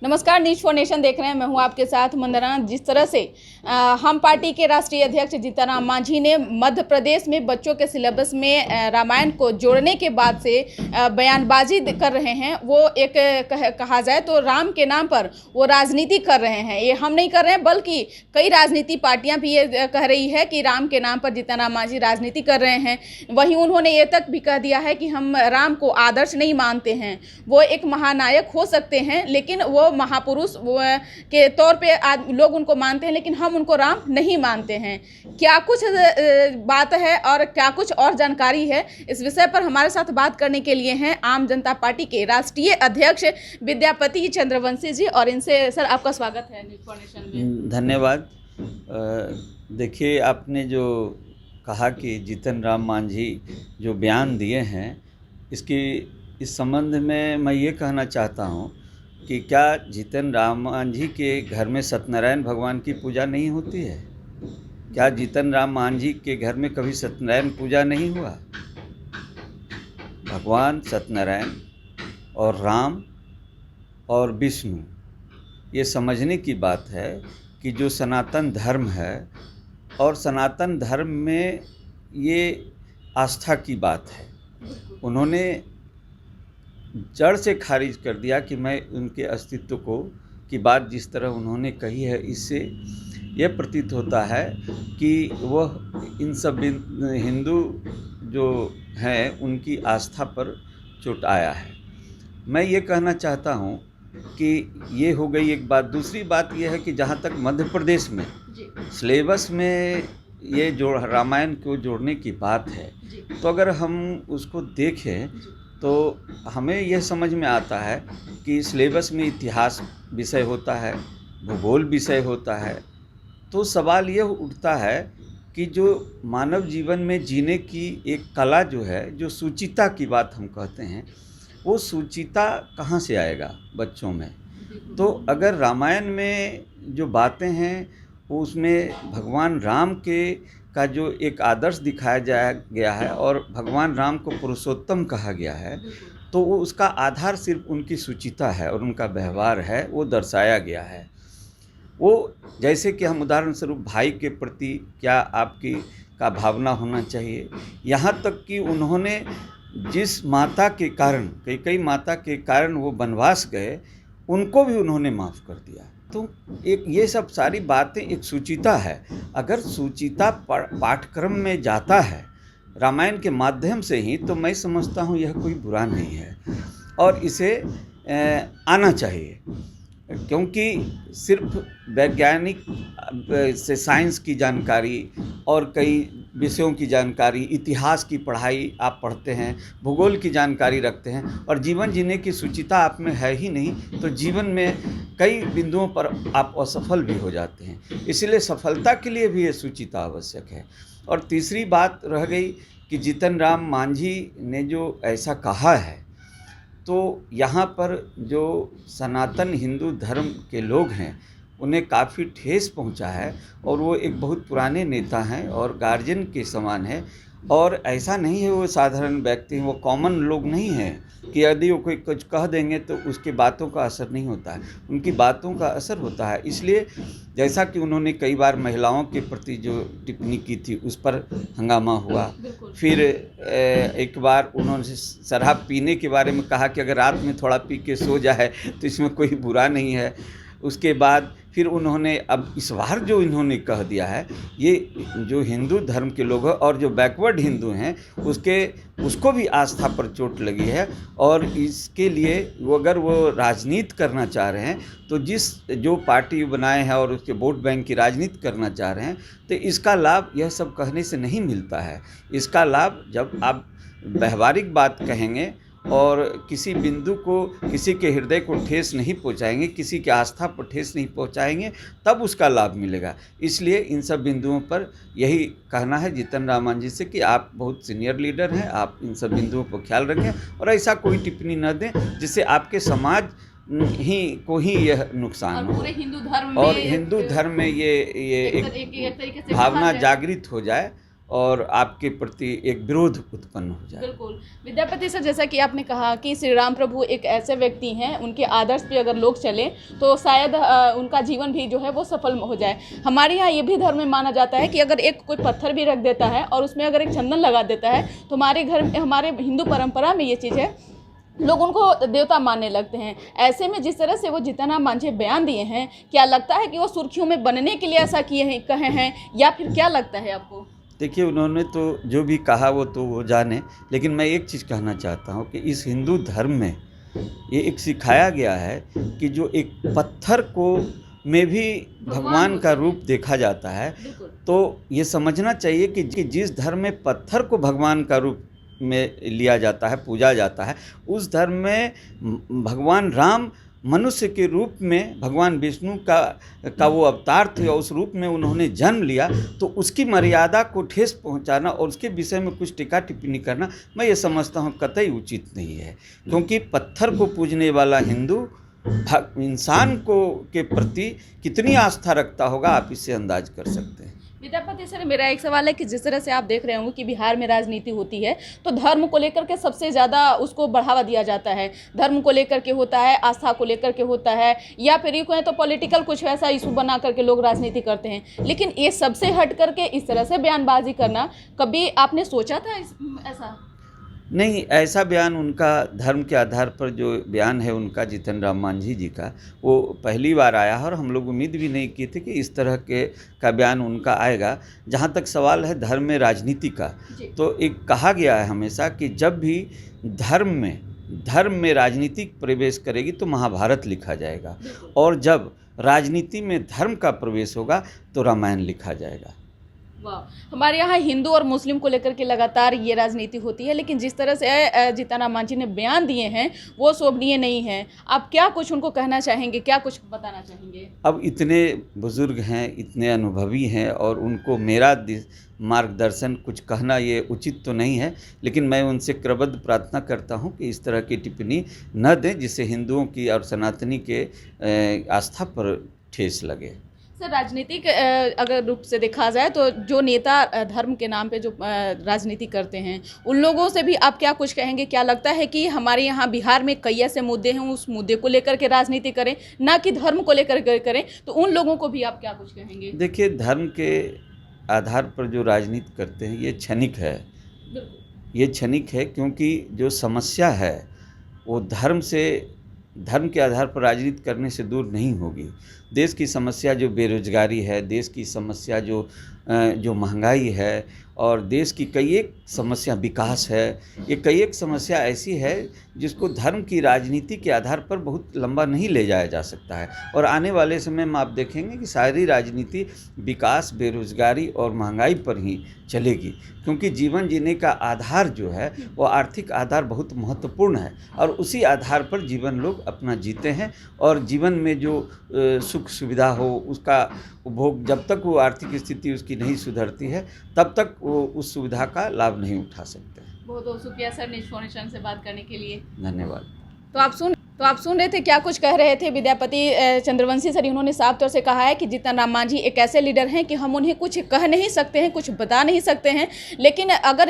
नमस्कार, news for nation देख रहे हैं। मैं हूं आपके साथ मंदना। जिस तरह से हम पार्टी के राष्ट्रीय अध्यक्ष जीतनराम मांझी ने मध्य प्रदेश में बच्चों के सिलेबस में रामायण को जोड़ने के बाद से बयानबाजी कर रहे हैं, वो एक कहा जाए तो राम के नाम पर वो राजनीति कर रहे हैं। ये हम नहीं कर रहे हैं, बल्कि कई राजनीति पार्टियां भी ये कह रही है कि राम के नाम पर जीतनराम मांझी राजनीति कर रहे हैं। वहीं उन्होंने ये तक भी कह दिया है कि हम राम को आदर्श नहीं मानते हैं। वो एक महानायक हो सकते हैं, लेकिन वो महापुरुष के तौर पे लोग उनको मानते हैं, लेकिन हम उनको राम नहीं मानते हैं। क्या कुछ बात है और क्या कुछ और जानकारी है, इस विषय पर हमारे साथ बात करने के लिए हैं आम जनता पार्टी के राष्ट्रीय अध्यक्ष विद्यापति चंद्रवंशी जी। और इनसे सर आपका स्वागत है न्यूज़ फॉर नेशन में। धन्यवाद। देखिए, आपने जो कहा कि जीतनराम मांझी जो बयान दिए हैं, इस संबंध में मैं ये कहना चाहता हूँ कि क्या जीतनराम मांझी के घर में सत्यनारायण भगवान की पूजा नहीं होती है? क्या जीतनराम मांझी के घर में कभी सत्यनारायण पूजा नहीं हुआ? भगवान सत्यनारायण और राम और विष्णु, ये समझने की बात है कि जो सनातन धर्म है, और सनातन धर्म में ये आस्था की बात है। उन्होंने जड़ से खारिज कर दिया कि मैं उनके अस्तित्व की बात जिस तरह उन्होंने कही है, इससे यह प्रतीत होता है कि वह इन सब हिंदू जो हैं उनकी आस्था पर चोट आया है। मैं ये कहना चाहता हूँ कि ये हो गई एक बात। दूसरी बात यह है कि जहाँ तक मध्य प्रदेश में सिलेबस में ये रामायण को जोड़ने की बात है, तो अगर हम उसको देखें तो हमें यह समझ में आता है कि सिलेबस में इतिहास विषय होता है, भूगोल विषय होता है। तो सवाल यह उठता है कि जो मानव जीवन में जीने की एक कला जो है, जो सुचिता की बात हम कहते हैं, वो सुचिता कहाँ से आएगा बच्चों में? तो अगर रामायण में जो बातें हैं उसमें भगवान राम का जो एक आदर्श दिखाया गया है और भगवान राम को पुरुषोत्तम कहा गया है, तो वो उसका आधार सिर्फ उनकी सुचिता है और उनका व्यवहार है, वो दर्शाया गया है। वो जैसे कि हम उदाहरण स्वरूप भाई के प्रति क्या आपकी का भावना होना चाहिए, यहाँ तक कि उन्होंने जिस माता के कारण, कई माता के कारण वो वनवास गए, उनको भी उन्होंने माफ़ कर दिया। तो एक ये सब सारी बातें एक सुचिता है। अगर सुचिता पाठ्यक्रम में जाता है रामायण के माध्यम से ही, तो मैं समझता हूँ यह कोई बुरा नहीं है और इसे आना चाहिए। क्योंकि सिर्फ वैज्ञानिक से साइंस की जानकारी और कई विषयों की जानकारी, इतिहास की पढ़ाई आप पढ़ते हैं, भूगोल की जानकारी रखते हैं और जीवन जीने की सुचिता आप में है ही नहीं, तो जीवन में कई बिंदुओं पर आप असफल भी हो जाते हैं। इसलिए सफलता के लिए भी ये सुचिता आवश्यक है। और तीसरी बात रह गई कि जीतनराम मांझी ने जो ऐसा कहा है, तो यहाँ पर जो सनातन हिंदू धर्म के लोग हैं उन्हें काफ़ी ठेस पहुँचा है। और वो एक बहुत पुराने नेता हैं और गार्जियन के समान है। और ऐसा नहीं है वो साधारण व्यक्ति हैं, वो कॉमन लोग नहीं हैं कि यदि वो कोई कुछ कह देंगे तो उसकी बातों का असर नहीं होता है। उनकी बातों का असर होता है। इसलिए जैसा कि उन्होंने कई बार महिलाओं के प्रति जो टिप्पणी की थी उस पर हंगामा हुआ। फिर एक बार उन्होंने शराब पीने के बारे में कहा कि अगर रात में थोड़ा पी के सो जाए तो इसमें कोई बुरा नहीं है। उसके बाद फिर उन्होंने अब इस बार जो इन्होंने कह दिया है, ये जो हिंदू धर्म के लोग हैं और जो बैकवर्ड हिंदू हैं उसको भी आस्था पर चोट लगी है। और इसके लिए अगर वो राजनीति करना चाह रहे हैं, तो जो पार्टी बनाए हैं और उसके वोट बैंक की राजनीति करना चाह रहे हैं, तो इसका लाभ यह सब कहने से नहीं मिलता है। इसका लाभ जब आप व्यवहारिक बात कहेंगे और किसी बिंदु को, किसी के हृदय को ठेस नहीं पहुंचाएंगे, किसी की आस्था पर ठेस नहीं पहुंचाएंगे, तब उसका लाभ मिलेगा। इसलिए इन सब बिंदुओं पर यही कहना है जीतनराम मांझी से कि आप बहुत सीनियर लीडर हैं, आप इन सब बिंदुओं पर ख्याल रखें और ऐसा कोई टिप्पणी न दें जिससे आपके समाज को ही यह नुकसान हो। पूरे हिंदू धर्म और हिंदू धर्म में ये एक भावना जागृत हो जाए और आपके प्रति एक विरोध उत्पन्न हो जाए। बिल्कुल। विद्यापति सर, जैसा कि आपने कहा कि श्री राम प्रभु एक ऐसे व्यक्ति हैं, उनके आदर्श पे अगर लोग चले तो शायद उनका जीवन भी जो है वो सफल हो जाए। हमारे यहाँ ये भी धर्म में माना जाता है कि अगर एक कोई पत्थर भी रख देता है और उसमें अगर एक चंदन लगा देता है तो हमारे घर, हमारे हिंदू परंपरा में ये चीज़ है, लोग उनको देवता मानने लगते हैं। ऐसे में जिस तरह से वो जीतनराम मांझी बयान दिए हैं, क्या लगता है कि वो सुर्खियों में बनने के लिए ऐसा किए हैं, कहे हैं, या फिर क्या लगता है आपको? देखिए, उन्होंने तो जो भी कहा वो जाने, लेकिन मैं एक चीज़ कहना चाहता हूँ कि इस हिंदू धर्म में ये एक सिखाया गया है कि जो एक पत्थर को में भी भगवान का रूप देखा जाता है, तो ये समझना चाहिए कि जिस धर्म में पत्थर को भगवान का रूप में लिया जाता है, पूजा जाता है, उस धर्म में भगवान राम मनुष्य के रूप में भगवान विष्णु का वो अवतार थे और उस रूप में उन्होंने जन्म लिया, तो उसकी मर्यादा को ठेस पहुंचाना और उसके विषय में कुछ टीका टिप्पणी करना, मैं ये समझता हूँ कतई उचित नहीं है। क्योंकि पत्थर को पूजने वाला हिंदू इंसान को के प्रति कितनी आस्था रखता होगा, आप इससे अंदाज कर सकते हैं। विद्यापति सर, मेरा एक सवाल है कि जिस तरह से आप देख रहे होंगे कि बिहार में राजनीति होती है तो धर्म को लेकर के सबसे ज़्यादा उसको बढ़ावा दिया जाता है। धर्म को लेकर के होता है, आस्था को लेकर के होता है, या फिर ये कोई तो पॉलिटिकल कुछ ऐसा इशू बना करके लोग राजनीति करते हैं। लेकिन ये सबसे हट करके इस तरह से बयानबाजी करना, कभी आपने सोचा था ऐसा? नहीं, ऐसा बयान उनका धर्म के आधार पर जो बयान है उनका जीतनराम मांझी जी का, वो पहली बार आया है और हम लोग उम्मीद भी नहीं किए थे कि इस तरह का बयान उनका आएगा। जहाँ तक सवाल है धर्म में राजनीति का, तो एक कहा गया है हमेशा कि जब भी धर्म में राजनीतिक प्रवेश करेगी तो महाभारत लिखा जाएगा, और जब राजनीति में धर्म का प्रवेश होगा तो रामायण लिखा जाएगा। वाह, हमारे यहाँ हिंदू और मुस्लिम को लेकर के लगातार ये राजनीति होती है, लेकिन जिस तरह से जीतनराम मांझी ने बयान दिए हैं वो शोभनीय नहीं है। आप क्या कुछ उनको कहना चाहेंगे, क्या कुछ बताना चाहेंगे? अब इतने बुजुर्ग हैं, इतने अनुभवी हैं, और उनको मेरा मार्गदर्शन कुछ कहना ये उचित तो नहीं है, लेकिन मैं उनसे कृतज्ञ प्रार्थना करता हूँ कि इस तरह की टिप्पणी न दें जिससे हिंदुओं की और सनातनी के आस्था पर ठेस लगे। सर, राजनीतिक अगर रूप से देखा जाए तो जो नेता धर्म के नाम पे जो राजनीति करते हैं, उन लोगों से भी आप क्या कुछ कहेंगे? क्या लगता है कि हमारे यहाँ बिहार में कई ऐसे मुद्दे हैं, उस मुद्दे को लेकर के राजनीति करें, ना कि धर्म को लेकर के करें, तो उन लोगों को भी आप क्या कुछ कहेंगे? देखिए, धर्म के आधार पर जो राजनीति करते हैं ये क्षणिक है, ये क्षणिक है, क्योंकि जो समस्या है वो धर्म के आधार पर राजनीति करने से दूर नहीं होगी। देश की समस्या जो बेरोजगारी है, देश की समस्या जो महंगाई है, और देश की कई एक समस्या विकास है, ये कई एक समस्या ऐसी है जिसको धर्म की राजनीति के आधार पर बहुत लंबा नहीं ले जाया जा सकता है। और आने वाले समय में आप देखेंगे कि सारी राजनीति विकास, बेरोजगारी और महंगाई पर ही चलेगी, क्योंकि जीवन जीने का आधार जो है वो आर्थिक आधार बहुत महत्वपूर्ण है, और उसी आधार पर जीवन लोग अपना जीते हैं, और जीवन में जो सुख सुविधा हो उसका उपभोग, जब तक वो आर्थिक स्थिति उसकी नहीं सुधरती है तब तक वो उस सुविधा का लाभ नहीं उठा सकते। बहुत बहुत शुक्रिया सर न्यूज़ फाउंडेशन से बात करने के लिए। धन्यवाद। तो आप सुन रहे थे क्या कुछ कह रहे थे विद्यापति चंद्रवंशी सर। उन्होंने साफ तौर से कहा है कि जीतनराम मांझी एक ऐसे लीडर हैं कि हम उन्हें कुछ कह नहीं सकते हैं, कुछ बता नहीं सकते हैं, लेकिन अगर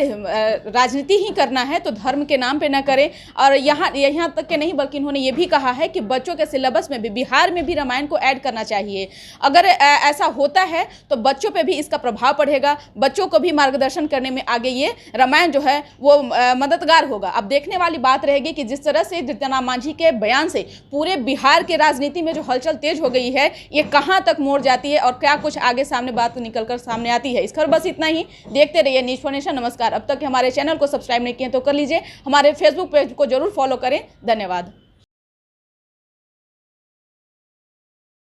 राजनीति ही करना है तो धर्म के नाम पे ना करें। और यहाँ तक के नहीं, बल्कि उन्होंने ये भी कहा है कि बच्चों के सिलेबस में भी बिहार में भी रामायण को ऐड करना चाहिए। अगर ऐसा होता है तो बच्चों पर भी इसका प्रभाव पड़ेगा, बच्चों को भी मार्गदर्शन करने में आगे ये रामायण जो है वो मददगार होगा। अब देखने वाली बात रहेगी कि जिस तरह से जीतनराम मांझी के बयान से पूरे बिहार के राजनीति में जो हलचल तेज हो गई है, ये कहां तक मोड़ जाती है और क्या कुछ आगे सामने बात निकलकर सामने आती है। इस खबर बस इतना ही। देखते रहिए न्यूज़ फाउंडेशन। नमस्कार। अब तक हमारे चैनल को सब्सक्राइब नहीं किए तो कर लीजिए, हमारे फेसबुक पेज को जरूर फॉलो करें। धन्यवाद।